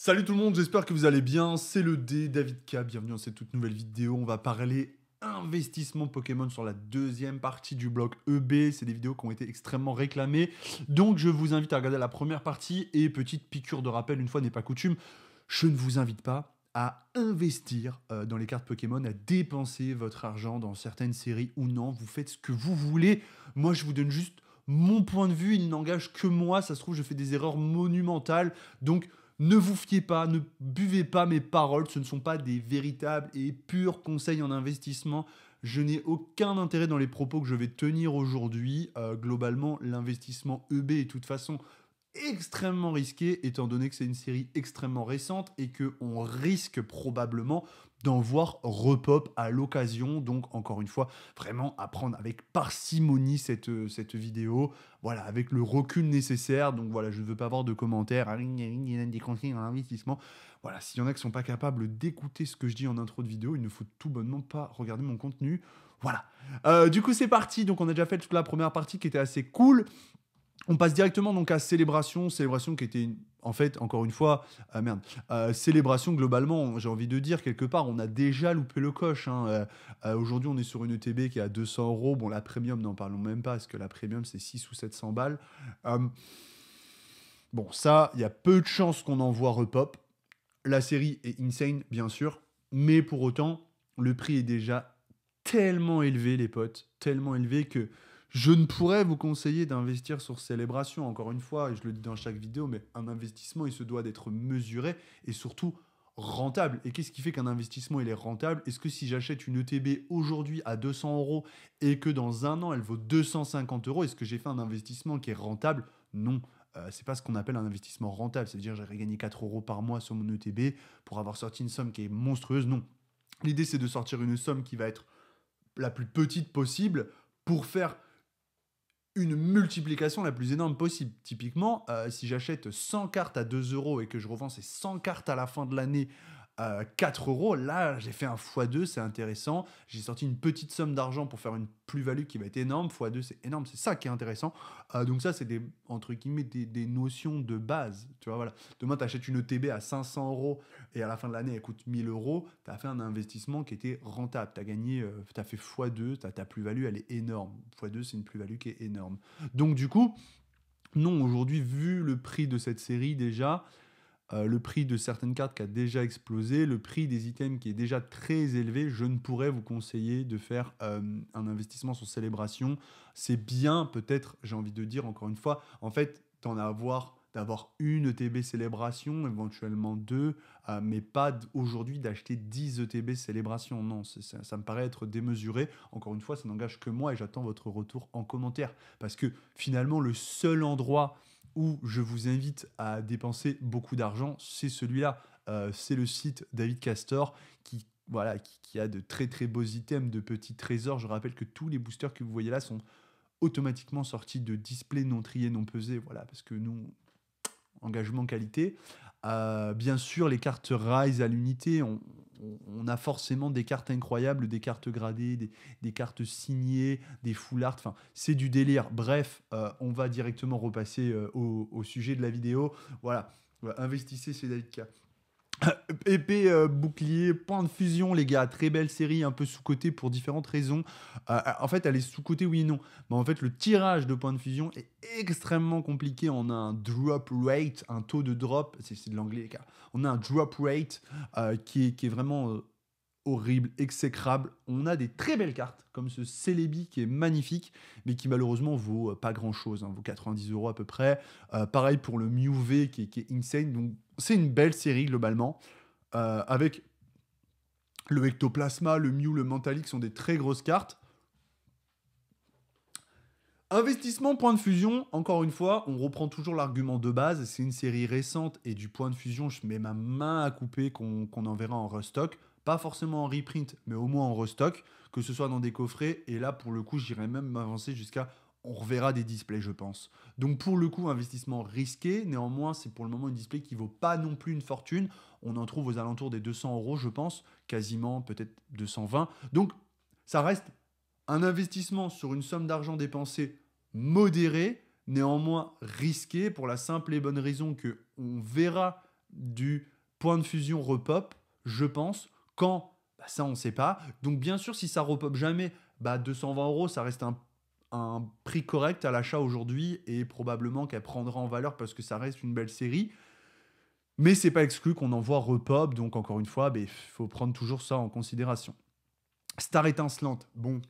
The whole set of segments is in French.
Salut tout le monde, j'espère que vous allez bien. C'est le D, David K. Bienvenue dans cette toute nouvelle vidéo. On va parler investissement Pokémon sur la deuxième partie du bloc EB. C'est des vidéos qui ont été extrêmement réclamées. Donc je vous invite à regarder la première partie. Et petite piqûre de rappel, une fois n'est pas coutume, je ne vous invite pas à investir dans les cartes Pokémon, à dépenser votre argent dans certaines séries ou non. Vous faites ce que vous voulez. Moi, je vous donne juste mon point de vue. Il n'engage que moi. Ça se trouve, je fais des erreurs monumentales. Donc, ne vous fiez pas, ne buvez pas mes paroles, ce ne sont pas des véritables et purs conseils en investissement. Je n'ai aucun intérêt dans les propos que je vais tenir aujourd'hui. Globalement, l'investissement EB est de toute façon extrêmement risqué, étant donné que c'est une série extrêmement récente et qu'on risque probablement d'en voir repop à l'occasion. Donc, encore une fois, vraiment à prendre avec parcimonie cette vidéo, voilà, avec le recul nécessaire. Donc voilà, je ne veux pas avoir de commentaires, il y a des conseils en investissement. Voilà, s'il y en a qui ne sont pas capables d'écouter ce que je dis en intro de vidéo, il ne faut tout bonnement pas regarder mon contenu. Voilà. Du coup, c'est parti. Donc, on a déjà fait toute la première partie qui était assez cool. On passe directement donc à Célébration qui était en fait, encore une fois, Célébration, globalement, j'ai envie de dire, quelque part, on a déjà loupé le coche, hein. Aujourd'hui, on est sur une ETB qui est à 200 euros. Bon, la Premium, n'en parlons même pas, parce que la Premium, c'est 6 ou 700 balles. Euh, bon, ça, il y a peu de chances qu'on en voit repop. La série est insane, bien sûr, mais pour autant, le prix est déjà tellement élevé, les potes, tellement élevé que je ne pourrais vous conseiller d'investir sur Célébration. Encore une fois, et je le dis dans chaque vidéo, mais un investissement, il se doit d'être mesuré et surtout rentable. Et qu'est-ce qui fait qu'un investissement, il est rentable? Est-ce que si j'achète une ETB aujourd'hui à 200 euros et que dans un an, elle vaut 250 euros, est-ce que j'ai fait un investissement qui est rentable? Non. C'est pas ce qu'on appelle un investissement rentable. C'est-à-dire, j'aurais gagné 4 euros par mois sur mon ETB pour avoir sorti une somme qui est monstrueuse. Non. L'idée, c'est de sortir une somme qui va être la plus petite possible pour faire une multiplication la plus énorme possible. Typiquement, si j'achète 100 cartes à 2 euros et que je revends ces 100 cartes à la fin de l'année à 4 euros, là, j'ai fait un x2, c'est intéressant. J'ai sorti une petite somme d'argent pour faire une plus-value qui va être énorme. x2, c'est énorme, c'est ça qui est intéressant. Donc ça, c'est des, entre guillemets, des notions de base. Tu vois, voilà. Demain, tu achètes une ETB à 500 euros et à la fin de l'année, elle coûte 1000 euros. Tu as fait un investissement qui était rentable. Tu as gagné, tu as fait x2, ta plus-value, elle est énorme. x2, c'est une plus-value qui est énorme. Donc du coup, non, aujourd'hui, vu le prix de cette série déjà, le prix de certaines cartes qui a déjà explosé, le prix des items qui est déjà très élevé, je ne pourrais vous conseiller de faire un investissement sur Célébration. C'est bien, peut-être, j'ai envie de dire encore une fois, en fait, d'avoir une ETB Célébration, éventuellement deux, mais pas aujourd'hui d'acheter 10 ETB Célébration. Non, ça me paraît être démesuré. Encore une fois, ça n'engage que moi et j'attends votre retour en commentaire. Parce que finalement, le seul endroit où je vous invite à dépenser beaucoup d'argent, c'est celui-là. C'est le site David Castor qui, voilà, qui a de très très beaux items, de petits trésors. Je rappelle que tous les boosters que vous voyez là sont automatiquement sortis de displays non triés, non pesés. Voilà, parce que nous, engagement qualité. Bien sûr, les cartes Rise à l'unité, on a forcément des cartes incroyables, des cartes gradées, des cartes signées, des full art, enfin, c'est du délire. Bref, on va directement repasser au sujet de la vidéo. Voilà, investissez, c'est David K. Épée, bouclier, point de fusion, les gars, très belle série, un peu sous-cotée pour différentes raisons. En fait, elle est sous-cotée, oui et non. Mais en fait, le tirage de point de fusion est extrêmement compliqué. On a un drop rate, un taux de drop, c'est de l'anglais, les gars. On a un drop rate qui est vraiment horrible, exécrable. On a des très belles cartes, comme ce Celebi qui est magnifique, mais qui malheureusement vaut pas grand-chose, hein, vaut 90 euros à peu près. Pareil pour le Mew V qui est insane. Donc, c'est une belle série globalement, avec le Ectoplasma, le Mew, le Mentalik sont des très grosses cartes. Investissement, point de fusion, encore une fois, on reprend toujours l'argument de base, c'est une série récente et du point de fusion, je mets ma main à couper qu'on enverra en restock, pas forcément en reprint, mais au moins en restock, que ce soit dans des coffrets, et là pour le coup, j'irais même m'avancer jusqu'à on reverra des displays, je pense. Donc pour le coup, investissement risqué, néanmoins, c'est pour le moment une display qui vaut pas non plus une fortune, on en trouve aux alentours des 200 euros, je pense, quasiment peut-être 220, donc ça reste un investissement sur une somme d'argent dépensée modérée, néanmoins risquée, pour la simple et bonne raison que on verra du point de fusion repop, je pense. Quand, bah, ça, on ne sait pas. Donc, bien sûr, si ça repop jamais, bah, 220 euros, ça reste un prix correct à l'achat aujourd'hui et probablement qu'elle prendra en valeur parce que ça reste une belle série. Mais c'est pas exclu qu'on en voit repop, donc encore une fois, il faut prendre toujours ça en considération. Star étincelante, bon.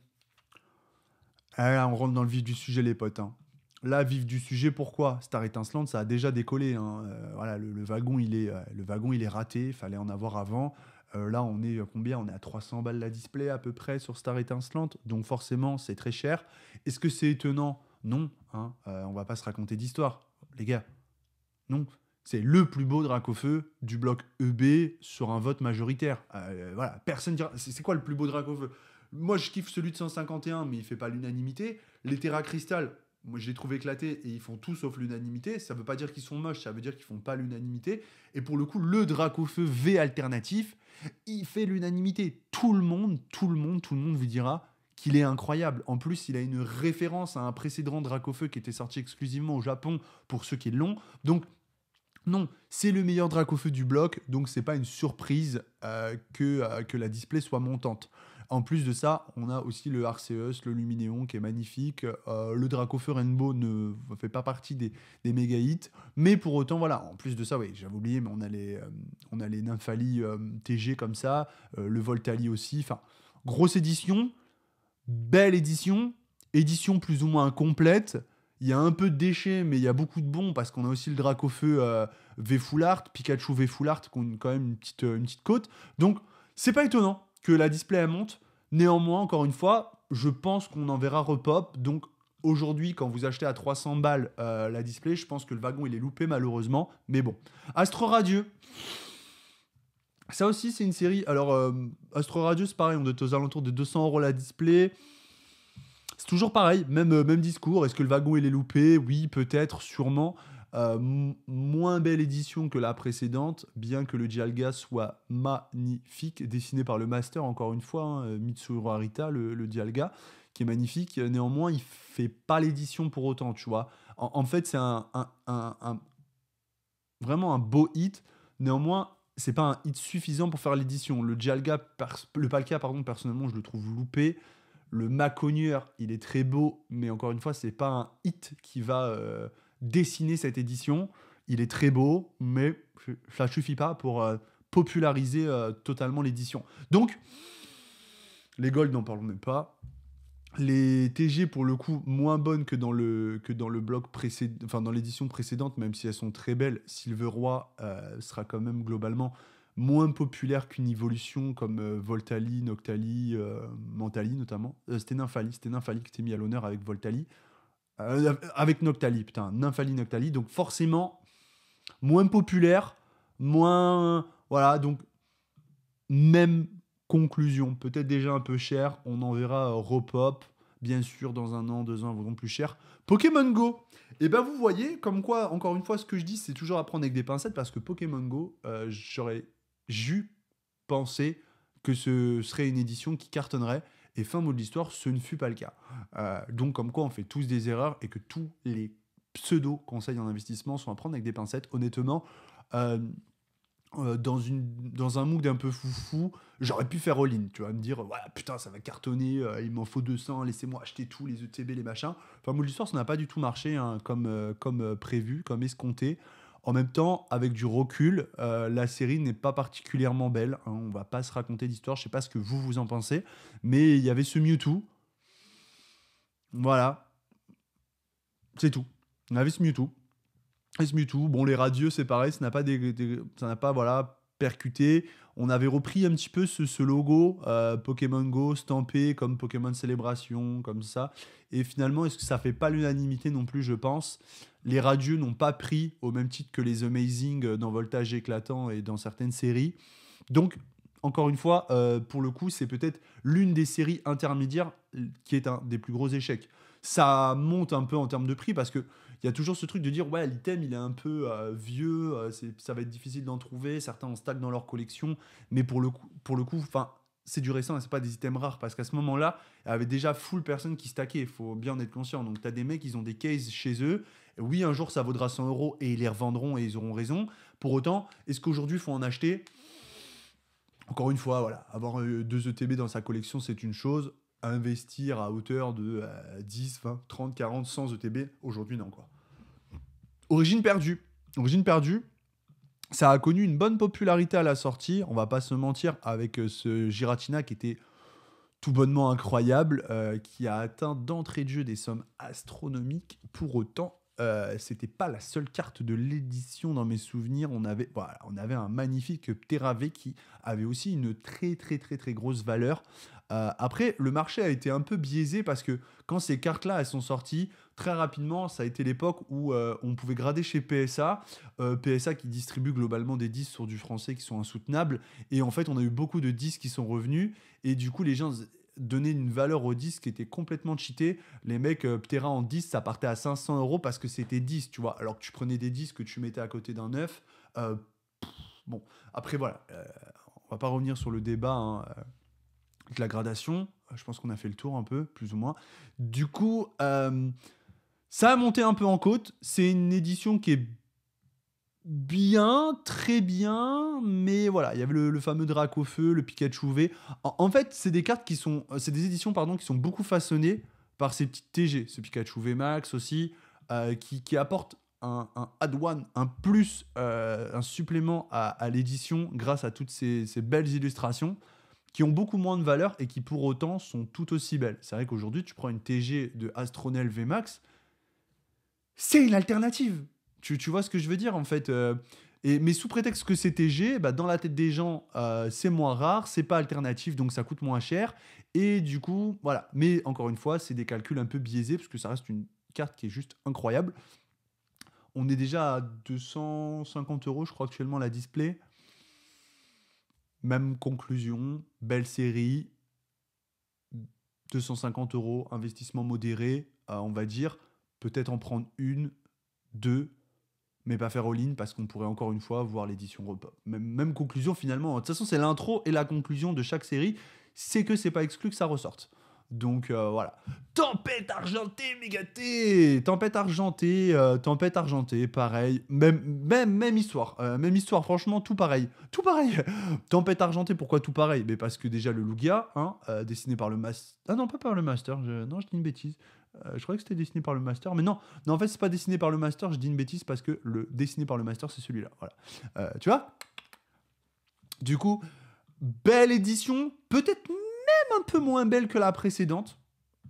Là, on rentre dans le vif du sujet, les potes. Hein. Là, vif du sujet, pourquoi Star étincelante, ça a déjà décollé. Hein. Voilà, le wagon, le wagon, il est raté. Il fallait en avoir avant. Là, on est combien? On est à 300 balles la display à peu près sur Star étincelante. Donc forcément, c'est très cher. Est-ce que c'est étonnant? Non. Hein. On va pas se raconter d'histoire, les gars. Non. C'est le plus beau drac au feu du bloc EB sur un vote majoritaire. Voilà, personne dira. C'est quoi le plus beau drac au feu? Moi, je kiffe celui de 151, mais il fait pas l'unanimité. Les Terra Crystal, moi, je les trouve éclatés et ils font tout sauf l'unanimité. Ça veut pas dire qu'ils sont moches, ça veut dire qu'ils font pas l'unanimité. Et pour le coup, le drac au feu V alternatif, il fait l'unanimité. Tout le monde vous dira qu'il est incroyable. En plus, il a une référence à un précédent drac au feu qui était sorti exclusivement au Japon pour ceux qui l'ont. Donc, non, c'est le meilleur drac au feu du bloc, donc c'est pas une surprise que la display soit montante. En plus de ça, on a aussi le Arceus, le Luminéon qui est magnifique. Le drac au feu Rainbow ne fait pas partie des méga hits, mais pour autant, voilà. En plus de ça, oui, j'avais oublié, mais on a les Nymphali TG comme ça, le Voltali aussi. Enfin, grosse édition, belle édition, édition plus ou moins complète. Il y a un peu de déchets, mais il y a beaucoup de bons parce qu'on a aussi le drac au feu V Full Art, Pikachu V Full Art, qui ont quand même une petite cote. Donc, c'est pas étonnant que la display elle monte. Néanmoins, encore une fois, je pense qu'on en verra repop. Donc, aujourd'hui, quand vous achetez à 300 balles la display, je pense que le wagon il est loupé malheureusement. Mais bon, Astro Radieux. Ça aussi, c'est une série. Alors, Astro Radieux, c'est pareil, on doit être aux alentours de 200 euros la display. C'est toujours pareil, même discours. Est-ce que le wagon il est loupé? Oui, peut-être, sûrement. Moins belle édition que la précédente, bien que le Dialga soit magnifique, dessiné par le master, encore une fois, hein, Mitsuru Arita, le Dialga, qui est magnifique. Néanmoins, il fait pas l'édition pour autant, tu vois. En fait, c'est vraiment un beau hit. Néanmoins, c'est pas un hit suffisant pour faire l'édition. Le Dialga, le Palkia, pardon, personnellement, je le trouve loupé. Le Maconier, il est très beau, mais encore une fois, c'est pas un hit qui va dessiner cette édition. Il est très beau, mais ça suffit pas pour populariser totalement l'édition. Donc, les Gold, n'en parlons même pas. Les TG, pour le coup, moins bonnes que dans le bloc précédent, enfin dans l'édition précédente, même si elles sont très belles. Silver Roi sera quand même globalement moins populaire qu'une évolution comme Voltali, Noctali, Mentali notamment. C'était Nymphali qui était mis à l'honneur avec Voltali. Avec Noctali, putain, Nymphali, Noctali. Donc forcément, moins populaire, moins... Voilà, donc même conclusion. Peut-être déjà un peu cher, on en verra repop. Bien sûr, dans 1 an, 2 ans, elles vaudront plus cher. Pokémon Go. Et ben vous voyez, comme quoi, encore une fois, ce que je dis, c'est toujours à prendre avec des pincettes parce que Pokémon Go, j'aurais pensé que ce serait une édition qui cartonnerait. Et fin mot de l'histoire, ce ne fut pas le cas. Donc, comme quoi, on fait tous des erreurs et que tous les pseudo-conseils en investissement sont à prendre avec des pincettes. Honnêtement, dans un mood un peu foufou, j'aurais pu faire all-in, tu vois, me dire, voilà, putain, ça va cartonner, il m'en faut 200, laissez-moi acheter tout, les ETB, les machins. Enfin, mot de l'histoire, ça n'a pas du tout marché hein, comme prévu, comme escompté. En même temps, avec du recul, la série n'est pas particulièrement belle. Hein, on va pas se raconter d'histoire. Je sais pas ce que vous en pensez, mais il y avait ce Mewtwo. Voilà, c'est tout. On avait ce Mewtwo. Et ce Mewtwo, bon, les radieux, c'est pareil, ça n'a pas, ça n'a pas voilà, percuté. On avait repris un petit peu ce logo Pokémon Go stampé comme Pokémon Célébration, comme ça. Et finalement, est-ce que ça fait pas l'unanimité non plus, je pense. Les radieux n'ont pas pris au même titre que les Amazing dans Voltage éclatant et dans certaines séries. Donc, encore une fois, pour le coup, c'est peut-être l'une des séries intermédiaires qui est un des plus gros échecs. Ça monte un peu en termes de prix parce que il y a toujours ce truc de dire ouais l'item il est un peu vieux, ça va être difficile d'en trouver, certains en stack dans leur collection, mais pour le coup, enfin c'est du récent et c'est pas des items rares parce qu'à ce moment-là, il y avait déjà full personnes qui stackaient, il faut bien en être conscient. Donc tu as des mecs, ils ont des cases chez eux Oui, un jour, ça vaudra 100 euros et ils les revendront et ils auront raison. Pour autant, est-ce qu'aujourd'hui, il faut en acheter? Encore une fois, voilà, avoir 2 ETB dans sa collection, c'est une chose. Investir à hauteur de 10, 20, 30, 40, 100 ETB, aujourd'hui, non, quoi. Origine perdue. Origine perdue, ça a connu une bonne popularité à la sortie, on va pas se mentir, avec ce Giratina qui était tout bonnement incroyable, qui a atteint d'entrée de jeu des sommes astronomiques. Pour autant, c'était pas la seule carte de l'édition dans mes souvenirs. On avait un magnifique Terravé qui avait aussi une très très très très grosse valeur. Après, le marché a été un peu biaisé parce que quand ces cartes-là elles sont sorties, très rapidement, ça a été l'époque où on pouvait grader chez PSA. PSA qui distribue globalement des disques sur du français qui sont insoutenables. Et en fait, on a eu beaucoup de disques qui sont revenus. Et du coup, les gens donnaient une valeur aux disques qui était complètement cheatée. Les mecs, Ptera en 10, ça partait à 500 euros parce que c'était 10, tu vois. Alors que tu prenais des disques que tu mettais à côté d'un neuf. Euh, bon, après, voilà. On va pas revenir sur le débat hein, de la gradation. Je pense qu'on a fait le tour un peu, plus ou moins. Du coup, ça a monté un peu en côte. C'est une édition qui est bien, très bien, mais voilà, il y avait le fameux Drac au feu, le Pikachu V. En fait, c'est des cartes c'est des éditions pardon, qui sont beaucoup façonnées par ces petites TG, ce Pikachu V Max aussi, qui apporte un add-one, un plus, un supplément à l'édition grâce à toutes ces belles illustrations qui ont beaucoup moins de valeur et qui pour autant sont tout aussi belles. C'est vrai qu'aujourd'hui, tu prends une TG de Astronel V Max, c'est une alternative. Tu vois ce que je veux dire en fait mais sous prétexte que c'est TG, bah, dans la tête des gens, c'est moins rare, c'est pas alternatif, donc ça coûte moins cher. Et du coup, voilà. Mais encore une fois, c'est des calculs un peu biaisés, parce que ça reste une carte qui est juste incroyable. On est déjà à 250 euros, je crois, actuellement, la display. Même conclusion, belle série, 250 euros, investissement modéré, on va dire. Peut-être en prendre une, deux, mais pas faire all-in parce qu'on pourrait encore une fois voir l'édition repas. Même conclusion finalement. De toute façon, c'est l'intro et la conclusion de chaque série. C'est que c'est pas exclu que ça ressorte. Donc voilà. Tempête argentée, mégaté. Tempête argentée, pareil. Même histoire. Même histoire, franchement, tout pareil. Tout pareil. Tempête argentée, pourquoi tout pareil? Mais parce que déjà le Lugia, hein, dessiné par le Master. Ah non, pas par le Master. Non, je dis une bêtise. Je croyais que c'était dessiné par le Master, mais non, non, en fait, c'est pas dessiné par le Master, je dis une bêtise parce que le dessiné par le Master, c'est celui-là. Voilà. Tu vois? Du coup, belle édition, peut-être même un peu moins belle que la précédente.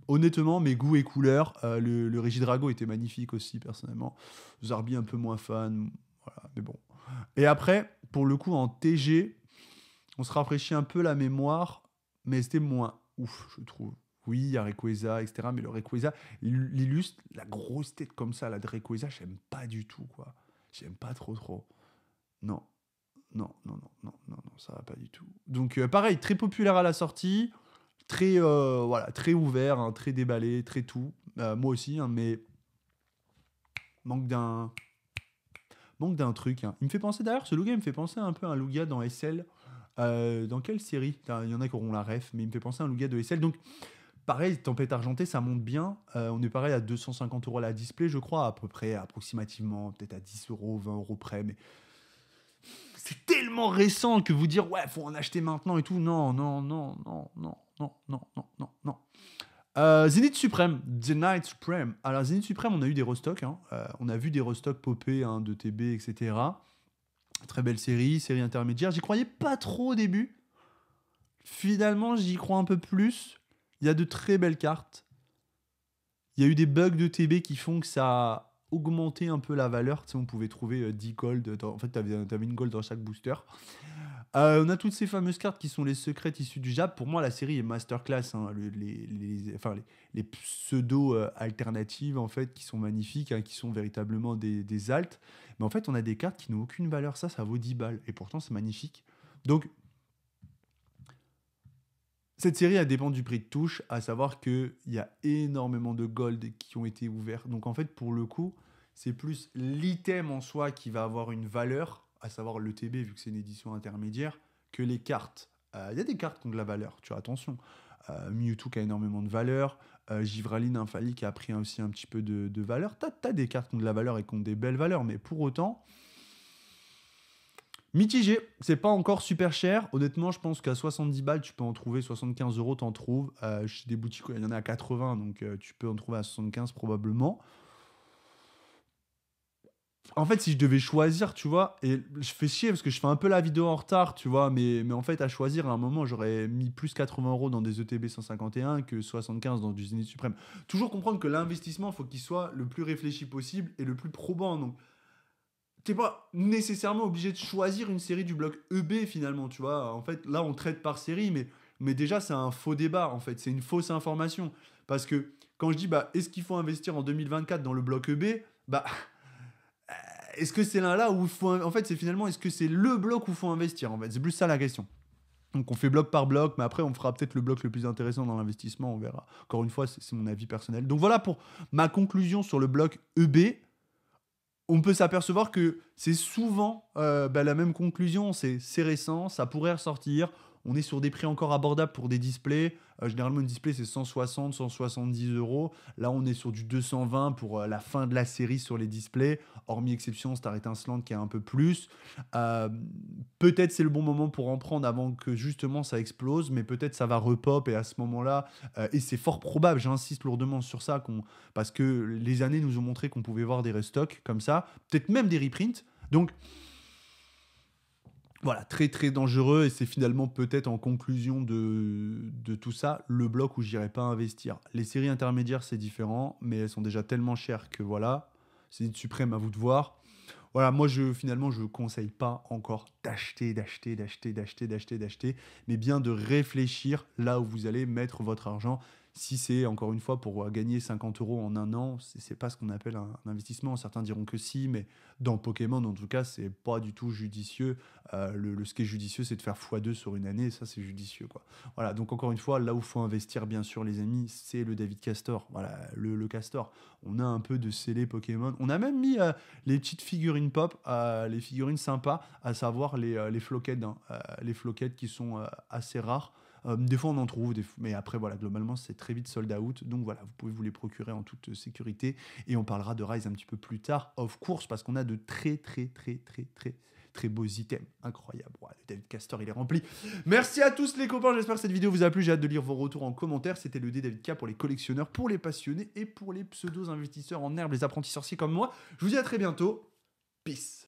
Honnêtement, mes goûts et couleurs, le Regidrago était magnifique aussi, personnellement. Zarbi, un peu moins fan, voilà, mais bon. Et après, pour le coup, en TG, on se rafraîchit un peu la mémoire, mais c'était moins ouf, je trouve. Oui, il y a Rayquaza, etc. Mais le Rayquaza, l'illustre, la grosse tête comme ça, la de Rayquaza, j'aime pas du tout, quoi. J'aime pas trop, trop. Non, non, non, non, non, non, non, ça va pas du tout. Donc, pareil, très populaire à la sortie, très, voilà, très ouvert, hein, très déballé, très tout. Moi aussi, hein, mais manque d'un, manque d'un truc. Hein. Il me fait penser, d'ailleurs, ce Lugia me fait penser un peu à un Lugia dans SL. Dans quelle série? Il y en a qui auront la ref, mais il me fait penser à un Lugia de SL. Donc, pareil, Tempête Argentée, ça monte bien. On est pareil à 250 euros la display, je crois, à peu près, approximativement, peut-être à 10 euros, 20 euros près. Mais c'est tellement récent que vous dire, ouais, faut en acheter maintenant et tout. Non, non, non, non, non, non, non, non, non, non. Zenith Supreme, The Night Supreme. Alors, Zenith Supreme, on a eu des restocks. Hein. On a vu des restocks popper hein, de TB, etc. Très belle série, série intermédiaire. J'y croyais pas trop au début. Finalement, j'y crois un peu plus. Il y a de très belles cartes. Il y a eu des bugs de TB qui font que ça a augmenté un peu la valeur. Tu sais, on pouvait trouver 10 gold. En fait, tu avais une gold dans chaque booster. On a toutes ces fameuses cartes qui sont les secrètes issues du Jap. Pour moi, la série est masterclass. Hein. Les pseudo-alternatives, en fait, qui sont magnifiques, hein, qui sont véritablement des alts. Mais en fait, on a des cartes qui n'ont aucune valeur. Ça vaut 10 balles. Et pourtant, c'est magnifique. Donc, cette série, elle dépend du prix de touche, à savoir qu'il y a énormément de gold qui ont été ouverts. Donc en fait, pour le coup, c'est plus l'item en soi qui va avoir une valeur, à savoir le TB, vu que c'est une édition intermédiaire, que les cartes. Il y a des cartes qui ont de la valeur, tu vois, attention. Mewtwo qui a énormément de valeur, Givralin, Infali qui a pris aussi un petit peu de valeur. T'as des cartes qui ont de la valeur et qui ont des belles valeurs, mais pour autant, mitigé. C'est pas encore super cher. Honnêtement, je pense qu'à 70 balles, tu peux en trouver. 75 euros, t'en trouves. Chez des boutiques, il y en a à 80, donc tu peux en trouver à 75 probablement. En fait, si je devais choisir, tu vois, et je fais chier parce que je fais un peu la vidéo en retard, tu vois, mais en fait, à choisir, à un moment, j'aurais mis plus 80 euros dans des ETB 151 que 75 dans du Zénith Suprême. Toujours comprendre que l'investissement, il faut qu'il soit le plus réfléchi possible et le plus probant. Donc, t'es pas nécessairement obligé de choisir une série du bloc EB finalement, tu vois. En fait, là, on traite par série, mais déjà, c'est un faux débat, en fait. C'est une fausse information. Parce que quand je dis, bah, est-ce qu'il faut investir en 2024 dans le bloc EB, bah, est-ce que c'est là où il faut. En fait, c'est finalement, est-ce que c'est le bloc où il faut investir, en fait. C'est plus ça la question. Donc on fait bloc par bloc, mais après on fera peut-être le bloc le plus intéressant dans l'investissement, on verra. Encore une fois, c'est mon avis personnel. Donc voilà pour ma conclusion sur le bloc EB. On peut s'apercevoir que c'est souvent la même conclusion, c'est récent, ça pourrait ressortir, on est sur des prix encore abordables pour des displays. Généralement, une display, c'est 160, 170 euros. Là, on est sur du 220 pour la fin de la série sur les displays. Hormis exception, Star Étincelante qui est un peu plus. Euh, Peut-être c'est le bon moment pour en prendre avant que justement ça explose, mais peut-être ça va repop et à ce moment-là, et c'est fort probable, j'insiste lourdement sur ça, parce que les années nous ont montré qu'on pouvait voir des restocks comme ça, peut-être même des reprints. Donc, voilà, très très dangereux et c'est finalement peut-être en conclusion de tout ça le bloc où j'irai pas investir. Les séries intermédiaires c'est différent, mais elles sont déjà tellement chères que voilà, c'est une suprême à vous de voir. Voilà, moi finalement je conseille pas encore d'acheter, mais bien de réfléchir là où vous allez mettre votre argent. Si c'est encore une fois pour gagner 50 euros en un an, c'est pas ce qu'on appelle un investissement. Certains diront que si, mais dans Pokémon en tout cas, c'est pas du tout judicieux. Ce qui est judicieux, c'est de faire x2 sur une année, et ça c'est judicieux quoi. Voilà, donc encore une fois, là où il faut investir bien sûr les amis, c'est le David Castor. Voilà, le Castor. On a un peu de scellé Pokémon. On a même mis les petites figurines pop, les figurines sympas, à savoir les floquettes, hein, les floquettes qui sont assez rares. Des fois on en trouve, mais après voilà, globalement c'est très vite sold out, donc voilà, vous pouvez vous les procurer en toute sécurité, et on parlera de Rise un petit peu plus tard, of course, parce qu'on a de très beaux items, incroyable. Ouais, le David Castor il est rempli. Merci à tous les copains, j'espère que cette vidéo vous a plu, j'ai hâte de lire vos retours en commentaire. C'était le dé David K pour les collectionneurs, pour les passionnés et pour les pseudo investisseurs en herbe, les apprentis sorciers comme moi. Je vous dis à très bientôt, peace.